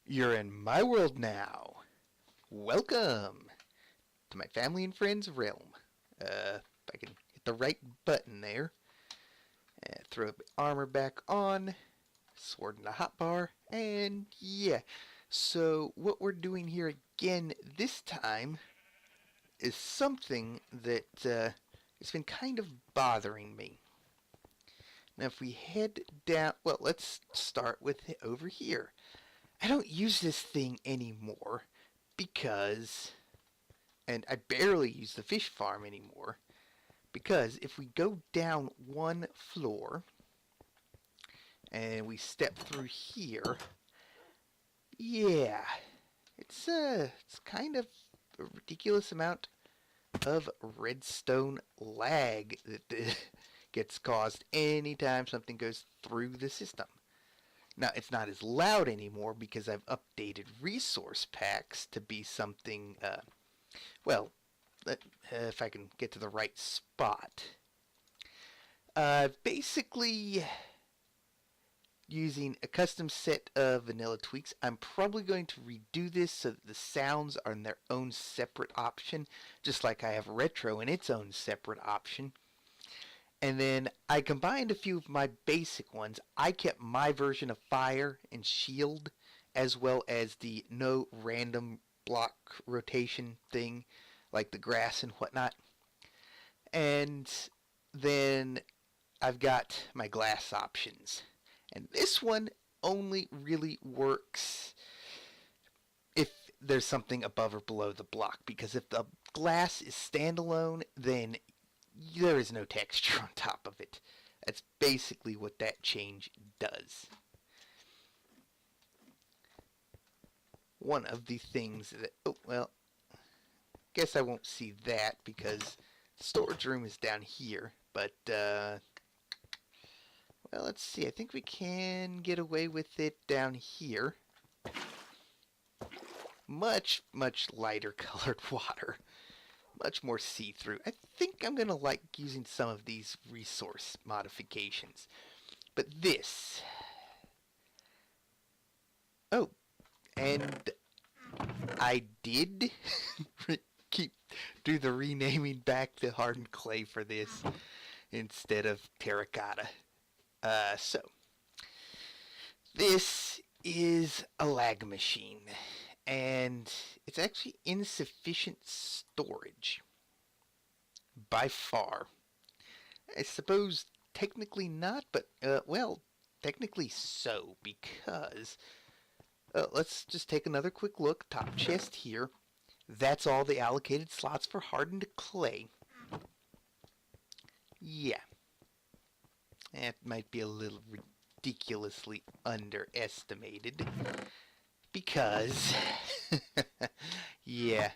You're in my world now. Welcome to my family and friends realm. If I can hit the right button there. Throw the armor back on. Sword in the hotbar. And yeah. So what we're doing here again this time is something that has been kind of bothering me. Now if we head down, well, let's start with over here. I don't use this thing anymore because, and I barely use the fish farm anymore, because if we go down one floor and we step through here, yeah, it's kind of a ridiculous amount of redstone lag that gets caused anytime something goes through the system. Now, it's not as loud anymore because I've updated resource packs to be something, well, if I can get to the right spot. Basically, using a custom set of vanilla tweaks, I'm probably going to redo this so that the sounds are in their own separate option, just like I have retro in its own separate option. And then I combined a few of my basic ones. I kept my version of fire and shield, as well as the no random block rotation thing, like the grass and whatnot. And then I've got my glass options. And this one only really works if there's something above or below the block, because if the glass is standalone, then there is no texture on top of it. That's basically what that change does. One of the things that, oh, well, guess I won't see that because the storage room is down here, but, well, let's see, I think we can get away with it down here. Much, much lighter colored water. Much more see-through. I think I'm going to like using some of these resource modifications. But this... Oh, and I did do the renaming back to hardened clay for this instead of terracotta. So, this is a lag machine. And it's actually insufficient storage. By far. I suppose technically not, but, well, technically so, because, let's just take another quick look. Top chest here. That's all the allocated slots for hardened clay. Yeah. That might be a little ridiculously underestimated. Because, yeah.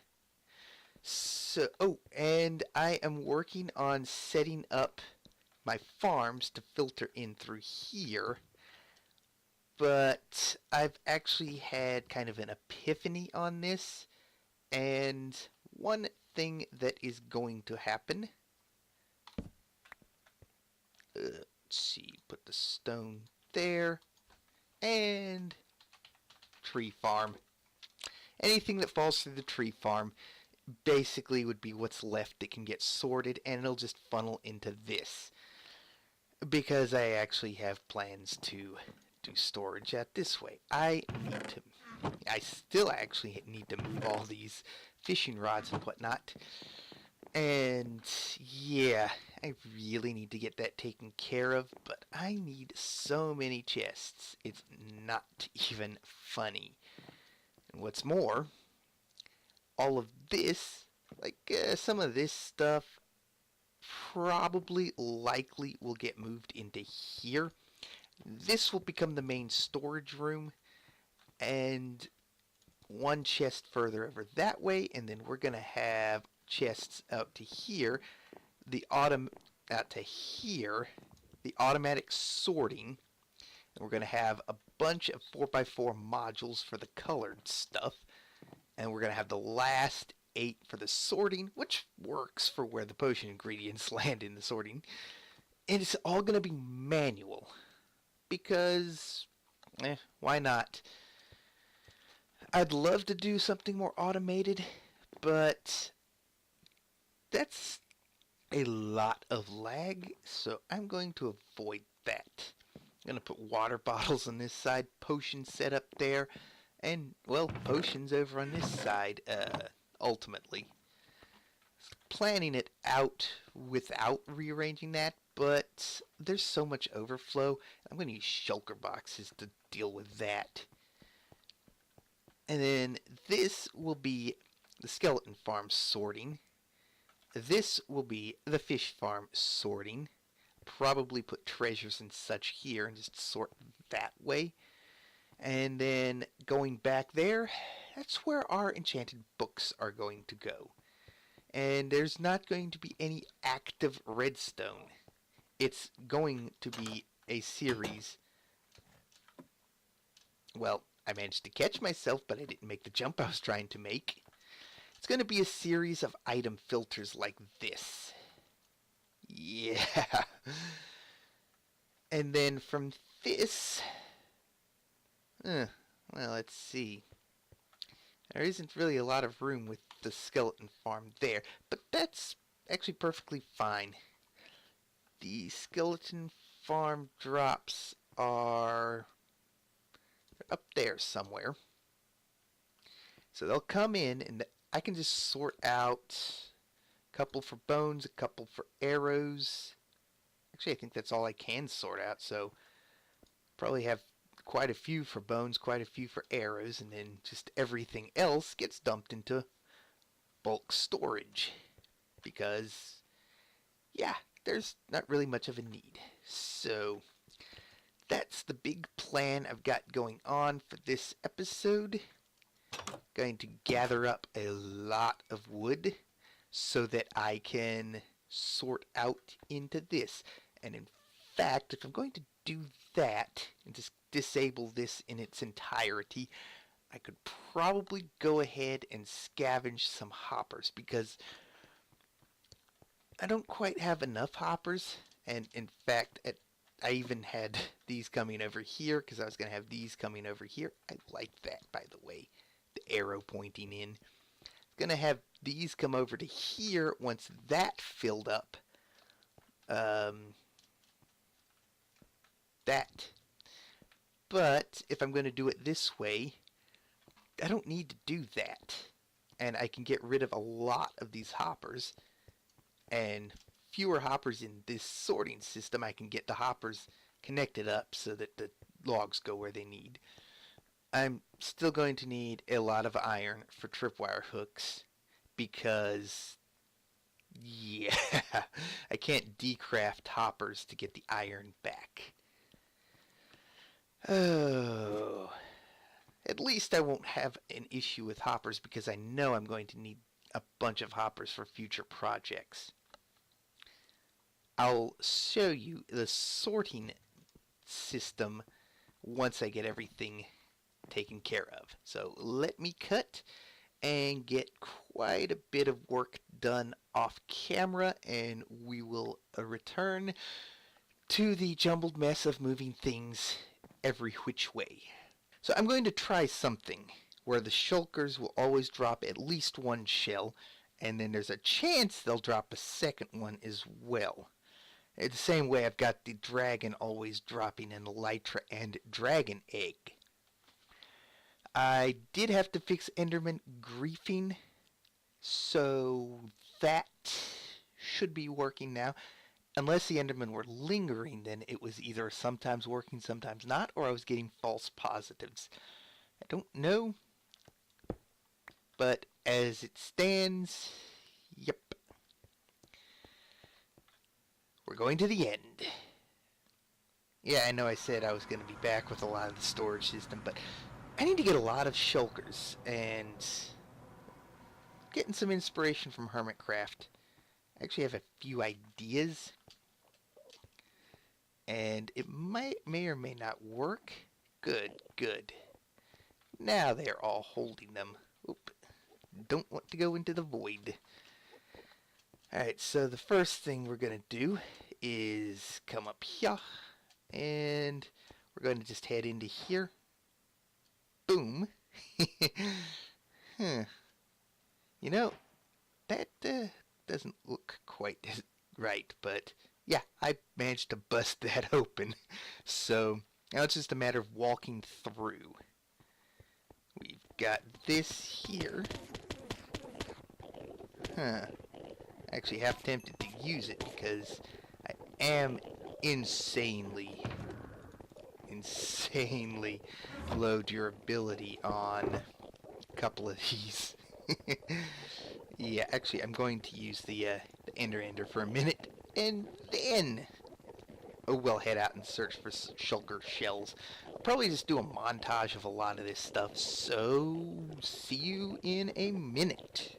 So, oh, and I am working on setting up my farms to filter in through here. But I've actually had kind of an epiphany on this. And one thing that is going to happen. Let's see, put the stone there. And tree farm. Anything that falls through the tree farm basically would be what's left that can get sorted, and it'll just funnel into this. Because I actually have plans to do storage out this way. I still actually need to move all these fishing rods and whatnot. And yeah, I really need to get that taken care of, but I need so many chests. It's not even funny. And what's more, all of this, like some of this stuff, probably likely will get moved into here. This will become the main storage room, and one chest further over that way, and then we're going to have chests out to here, out to here, the automatic sorting, and we're going to have a bunch of 4x4 modules for the colored stuff, and we're going to have the last 8 for the sorting, which works for where the potion ingredients land in the sorting, and it's all going to be manual, because, why not? I'd love to do something more automated, but that's a lot of lag, so I'm going to avoid that. I'm going to put water bottles on this side, potions set up there, and, well, potions over on this side, ultimately. Planning it out without rearranging that, but there's so much overflow. I'm going to use shulker boxes to deal with that. And then this will be the skeleton farm sorting. This will be the fish farm sorting. Probably put treasures and such here and just sort that way. And then going back there, that's where our enchanted books are going to go. And there's not going to be any active redstone. It's going to be a series. Well, I managed to catch myself, but I didn't make the jump I was trying to make. It's going to be a series of item filters like this. Yeah. And then from this, well, let's see. There isn't really a lot of room with the skeleton farm there, but that's actually perfectly fine. The skeleton farm drops are up there somewhere. So they'll come in, and I can just sort out a couple for bones, a couple for arrows. Actually, I think that's all I can sort out, so probably have quite a few for bones, quite a few for arrows, and then just everything else gets dumped into bulk storage. Because, yeah, there's not really much of a need. So that's the big plan I've got going on for this episode. Going to gather up a lot of wood so that I can sort out into this. And in fact, if I'm going to do that and just disable this in its entirety, I could probably go ahead and scavenge some hoppers, because I don't quite have enough hoppers. And in fact, I even had these coming over here because I was going to have these coming over here. I like that, by the way, the arrow pointing in. Going to have these come over to here once that filled up. That. But if I'm going to do it this way, I don't need to do that. And I can get rid of a lot of these hoppers. And fewer hoppers in this sorting system, I can get the hoppers connected up so that the logs go where they need. I'm still going to need a lot of iron for tripwire hooks because, yeah, I can't decraft hoppers to get the iron back. Oh, at least I won't have an issue with hoppers because I know I'm going to need a bunch of hoppers for future projects. I'll show you the sorting system once I get everything taken care of. So let me cut and get quite a bit of work done off camera, and we will return to the jumbled mess of moving things every which way. So I'm going to try something where the shulkers will always drop at least one shell, and then there's a chance they'll drop a second one as well. The same way I've got the dragon always dropping an elytra and dragon egg. I did have to fix Enderman griefing, so that should be working now. Unless the Endermen were lingering, then it was either sometimes working, sometimes not, or I was getting false positives. I don't know, but as it stands, yep. We're going to the end. Yeah, I know I said I was going to be back with a lot of the storage system, but I need to get a lot of shulkers, and getting some inspiration from Hermitcraft. I actually have a few ideas, and it may or may not work. Good, good. Now they're all holding them. Oop. Don't want to go into the void. Alright, so the first thing we're going to do is come up here, and we're going to just head into here. Boom. Huh. You know, that doesn't look quite right, but yeah, I managed to bust that open. So now it's just a matter of walking through. We've got this here. Huh. Actually half tempted to use it because I am insanely low durability on a couple of these. Yeah, actually I'm going to use the Ender for a minute, and then we'll head out and search for shulker shells. I'll probably just do a montage of a lot of this stuff, so see you in a minute.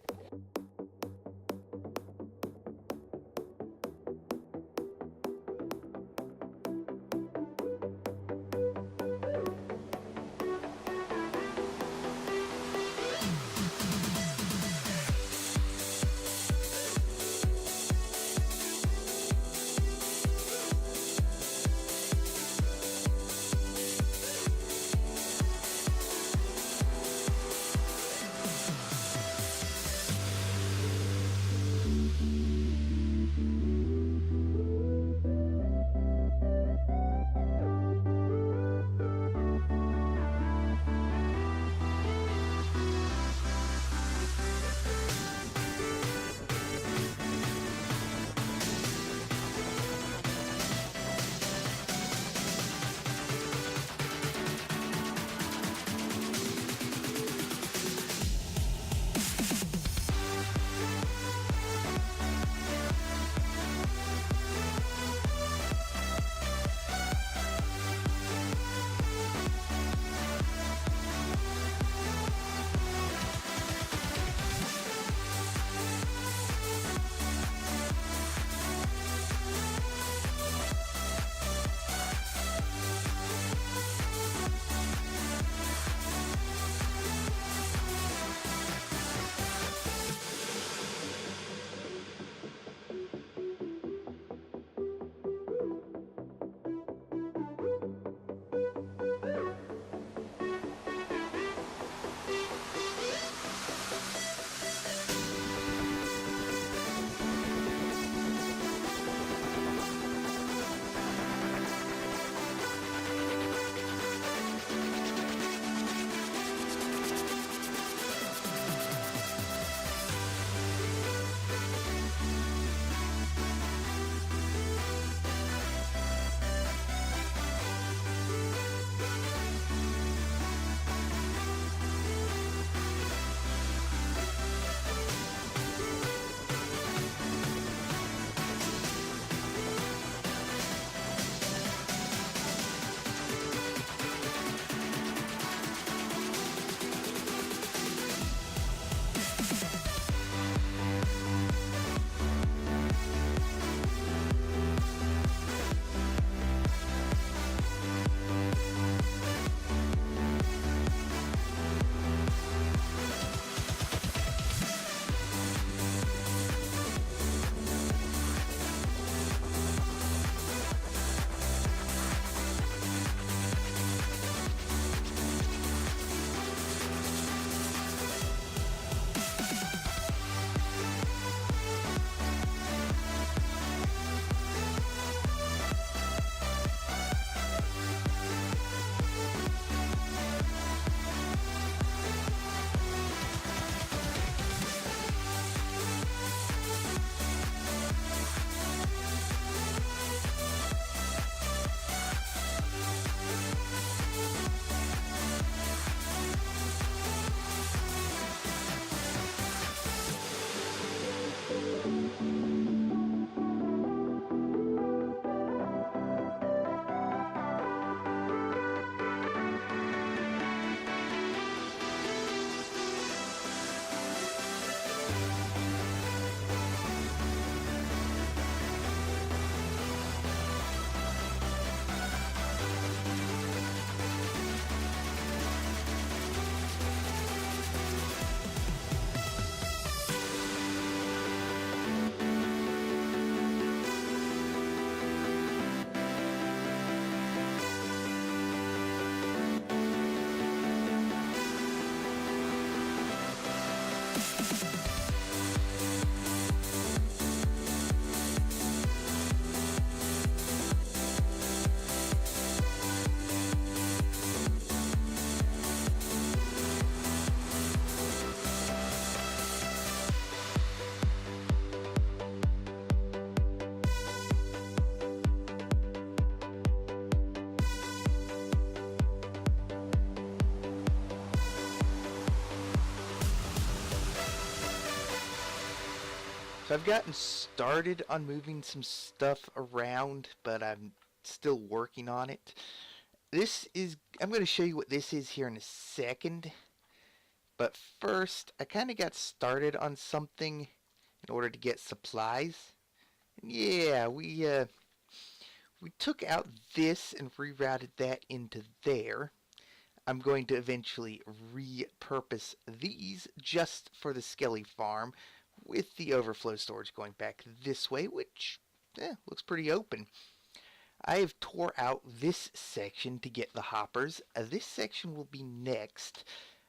So I've gotten started on moving some stuff around, but I'm still working on it. I'm going to show you what this is here in a second. But first, I kind of got started on something in order to get supplies. Yeah, we took out this and rerouted that into there. I'm going to eventually repurpose these just for the Skelly farm, with the overflow storage going back this way, which looks pretty open. I have tore out this section to get the hoppers. This section will be next.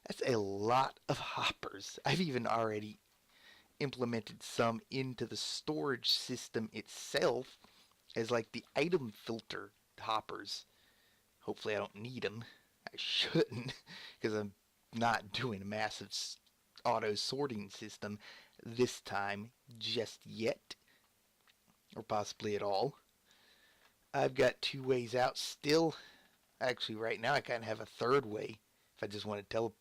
That's a lot of hoppers. I've even already implemented some into the storage system itself as like the item filter hoppers. Hopefully I don't need them. I shouldn't, because I'm not doing a massive auto sorting system this time just yet, or possibly at all. I've got 2 ways out still. Actually, right now I kind of have a 3rd way if I just want to tell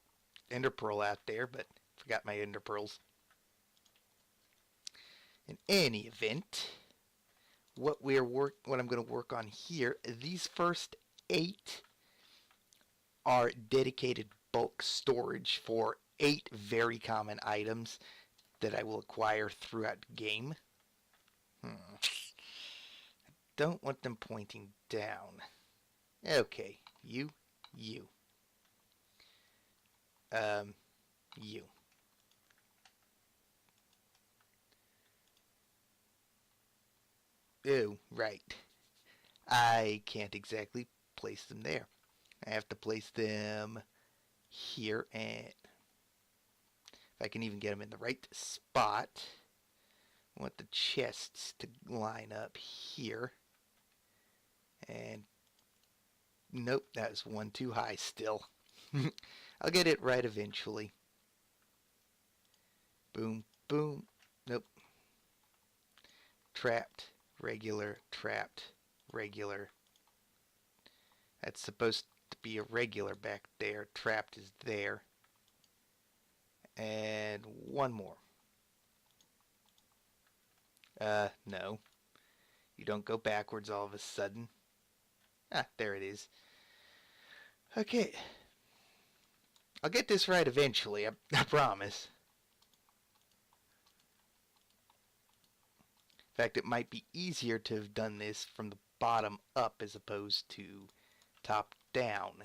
Ender Pearl out there, but forgot my Ender Pearls. In any event, what I'm going to work on here, these first 8 are dedicated bulk storage for 8 very common items that I will acquire throughout the game. I don't want them pointing down. Okay, you. You. Oh, right. I can't exactly place them there. I have to place them here, and if I can even get them in the right spot, I want the chests to line up here. And nope, that was one too high still. I'll get it right eventually. Boom, boom. Nope. Trapped, regular, trapped, regular. That's supposed to be a regular back there. Trapped is there. And one more. No. You don't go backwards all of a sudden. Ah, there it is. Okay. I'll get this right eventually, I promise. In fact, it might be easier to have done this from the bottom up as opposed to top down.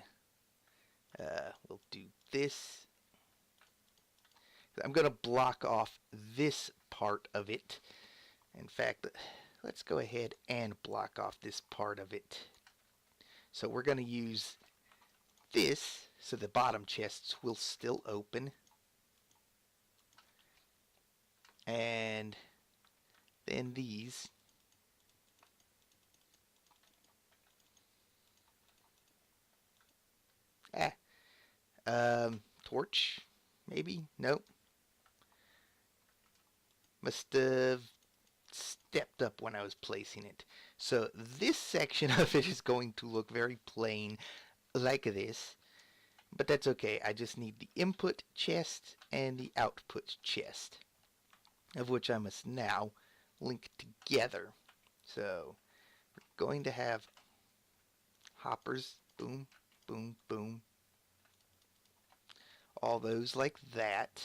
We'll do this. I'm going to block off this part of it. In fact, let's go ahead and block off this part of it. So we're going to use this so the bottom chests will still open. And then these. Torch, maybe? Nope. Must have stepped up when I was placing it. So this section of it is going to look very plain like this, but that's okay. I just need the input chest and the output chest, of which I must now link together. So we're going to have hoppers, boom, boom, boom, all those like that.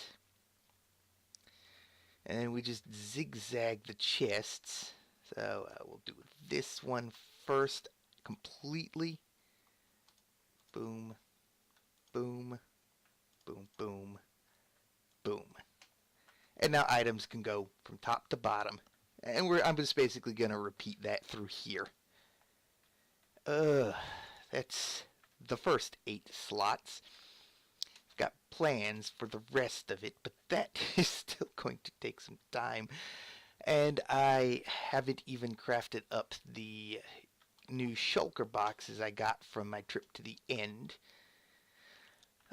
And then we just zigzag the chests. So we'll do this one first completely. Boom, boom, boom, boom, boom. And now items can go from top to bottom. And I'm just basically going to repeat that through here. That's the first 8 slots. Got plans for the rest of it, but that is still going to take some time. And I haven't even crafted up the new shulker boxes I got from my trip to the end.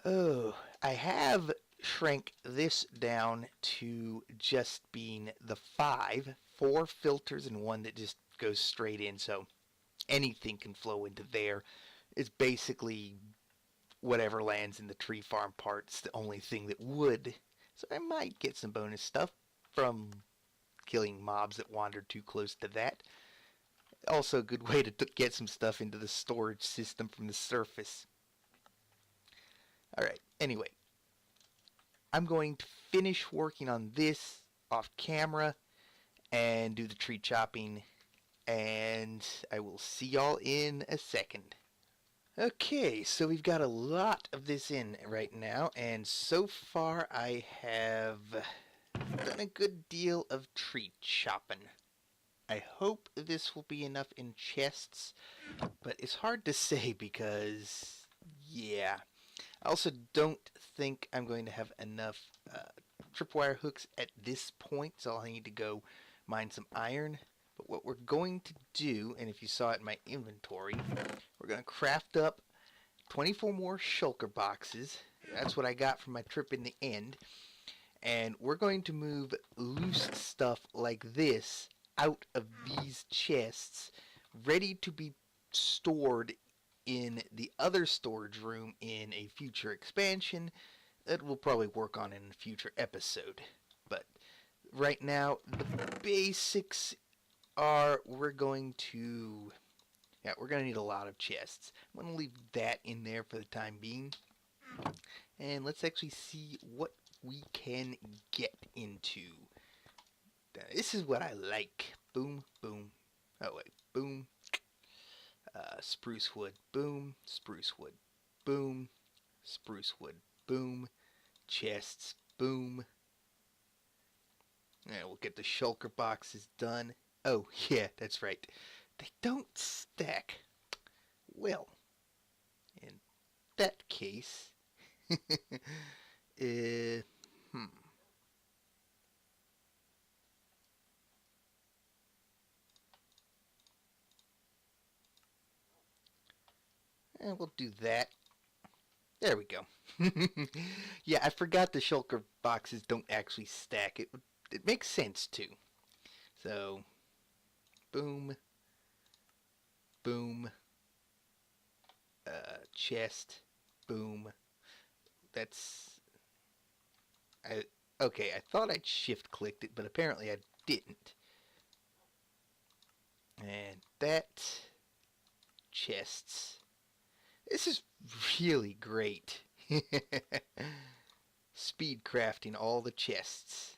Oh, I have shrank this down to just being the 4 filters and one that just goes straight in, so anything can flow into there. It's basically whatever lands in the tree farm part's the only thing that would. So I might get some bonus stuff from killing mobs that wander too close to that. Also a good way to get some stuff into the storage system from the surface. Alright, anyway. I'm going to finish working on this off camera and do the tree chopping, and I will see y'all in a second. Okay, so we've got a lot of this in right now, and so far I have done a good deal of tree chopping. I hope this will be enough in chests, but it's hard to say because, yeah. I also don't think I'm going to have enough tripwire hooks at this point, so I'll need to go mine some iron. But what we're going to do, and if you saw it in my inventory, we're going to craft up 24 more shulker boxes. That's what I got from my trip in the end. And we're going to move loose stuff like this out of these chests, ready to be stored in the other storage room in a future expansion that we'll probably work on in a future episode. But right now, the basics are we're going to need a lot of chests. I'm going to leave that in there for the time being. And let's actually see what we can get into. This is what I like. Boom, boom. Oh, wait. Boom. Spruce wood. Boom. Spruce wood. Boom. Spruce wood. Boom. Chests. Boom. And we'll get the shulker boxes done. Oh, yeah, that's right. They don't stack. Well, in that case, And we'll do that. There we go. Yeah, I forgot the shulker boxes don't actually stack. It makes sense too. So, boom, boom, chest, boom. Okay, I thought I'd shift clicked it, but apparently I didn't. And that, chests. This is really great. Speed crafting all the chests.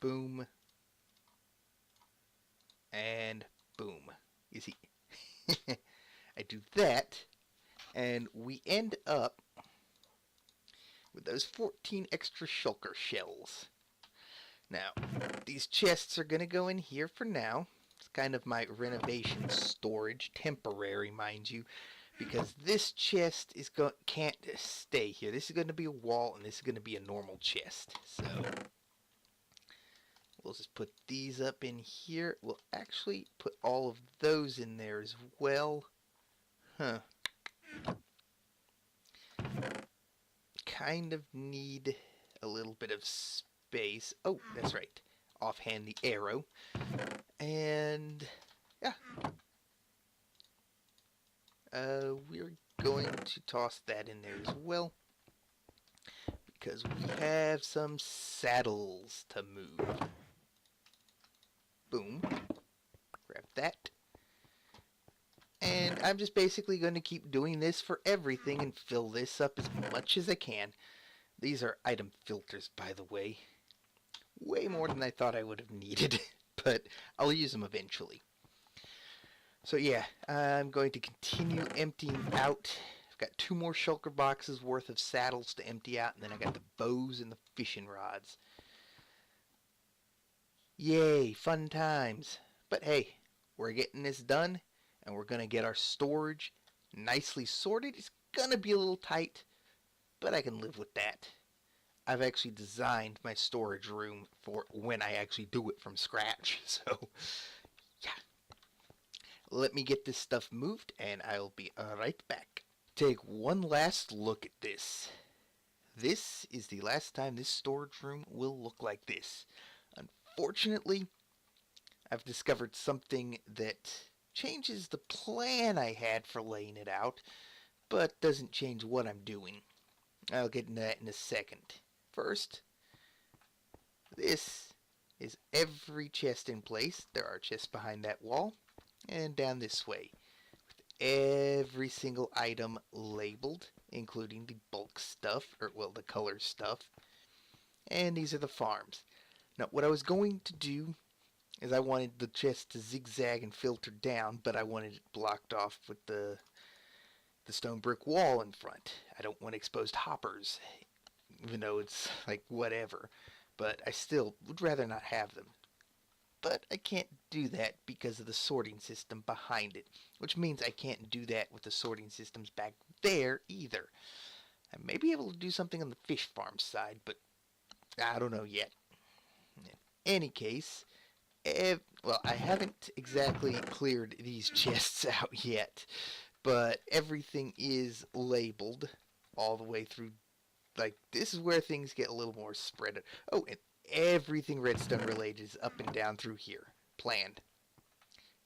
Boom. And boom. You see, I do that, and we end up with those 14 extra shulker shells. Now, these chests are going to go in here for now. It's kind of my renovation storage, temporary, mind you, because this chest can't stay here. This is going to be a wall, and this is going to be a normal chest. So we'll just put these up in here. We'll actually put all of those in there as well. Huh. Kind of need a little bit of space. Oh, that's right. Offhand the arrow. And yeah. We're going to toss that in there as well, because we have some saddles to move. Boom. Grab that. And I'm just basically going to keep doing this for everything and fill this up as much as I can. These are item filters, by the way. Way more than I thought I would have needed, but I'll use them eventually. So yeah, I'm going to continue emptying out. I've got 2 more shulker boxes worth of saddles to empty out, and then I got the bows and the fishing rods. Yay, fun times. But hey, we're getting this done, and we're going to get our storage nicely sorted. It's going to be a little tight, but I can live with that. I've actually designed my storage room for when I actually do it from scratch. So, yeah. Let me get this stuff moved, and I'll be right back. Take one last look at this. This is the last time this storage room will look like this. Unfortunately, I've discovered something that changes the plan I had for laying it out, but doesn't change what I'm doing. I'll get into that in a second. First, this is every chest in place. There are chests behind that wall and down this way. Every single item labeled, including the bulk stuff, or well, the color stuff. And these are the farms. Now, what I was going to do is I wanted the chest to zigzag and filter down, but I wanted it blocked off with the stone brick wall in front. I don't want exposed hoppers, even though it's like whatever. But I still would rather not have them. But I can't do that because of the sorting system behind it, which means I can't do that with the sorting systems back there either. I may be able to do something on the fish farm side, but I don't know yet. In any case, well, I haven't exactly cleared these chests out yet, but everything is labeled all the way through. Like, this is where things get a little more spread out. Oh, and everything redstone related is up and down through here. Planned.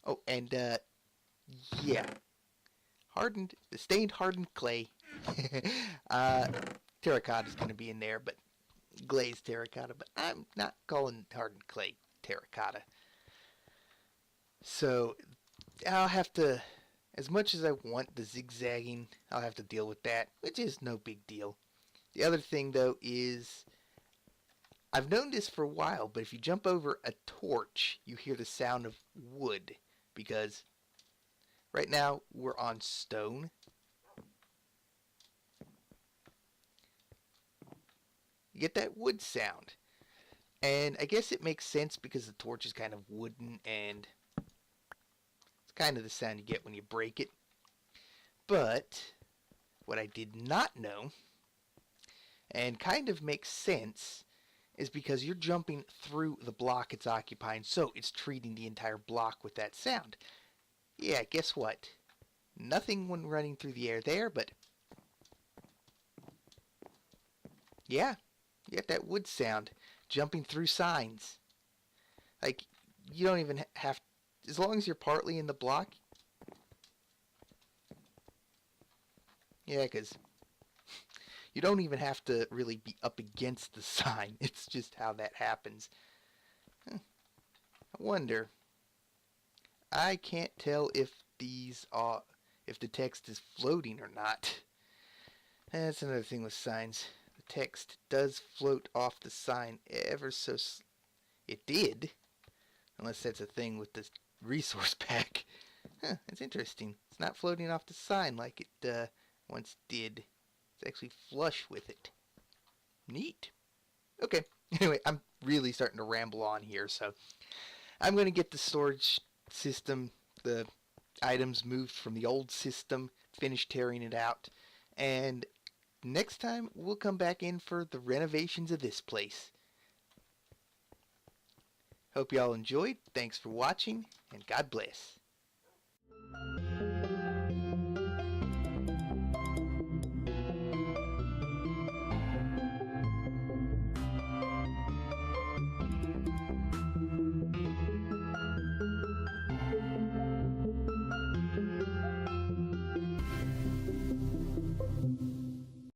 Oh, and, yeah. Stained hardened clay. Terracotta is going to be in there, but glazed terracotta. But I'm not calling hardened clay terracotta. So, I'll have to, as much as I want the zigzagging, I'll have to deal with that, which is no big deal. The other thing, though, is I've known this for a while, but if you jump over a torch, you hear the sound of wood, because right now we're on stone. You get that wood sound, and I guess it makes sense because the torch is kind of wooden, and it's kind of the sound you get when you break it. But what I did not know, and kind of makes sense, is because you're jumping through the block it's occupying, so it's treating the entire block with that sound. Yeah, guess what? Nothing when running through the air there, but yeah, you get that wood sound jumping through signs. Like, you don't even have, as long as you're partly in the block. Yeah, because you don't even have to really be up against the sign. It's just how that happens. I wonder. I can't tell if if the text is floating or not. That's another thing with signs. The text does float off the sign ever so it did. Unless that's a thing with this resource pack. It's interesting. It's not floating off the sign like it once did. It's actually flush with it. Neat. Okay. Anyway, I'm really starting to ramble on here, so I'm going to get the storage system, the items moved from the old system, finish tearing it out, and next time we'll come back in for the renovations of this place. Hope y'all enjoyed. Thanks for watching, and God bless.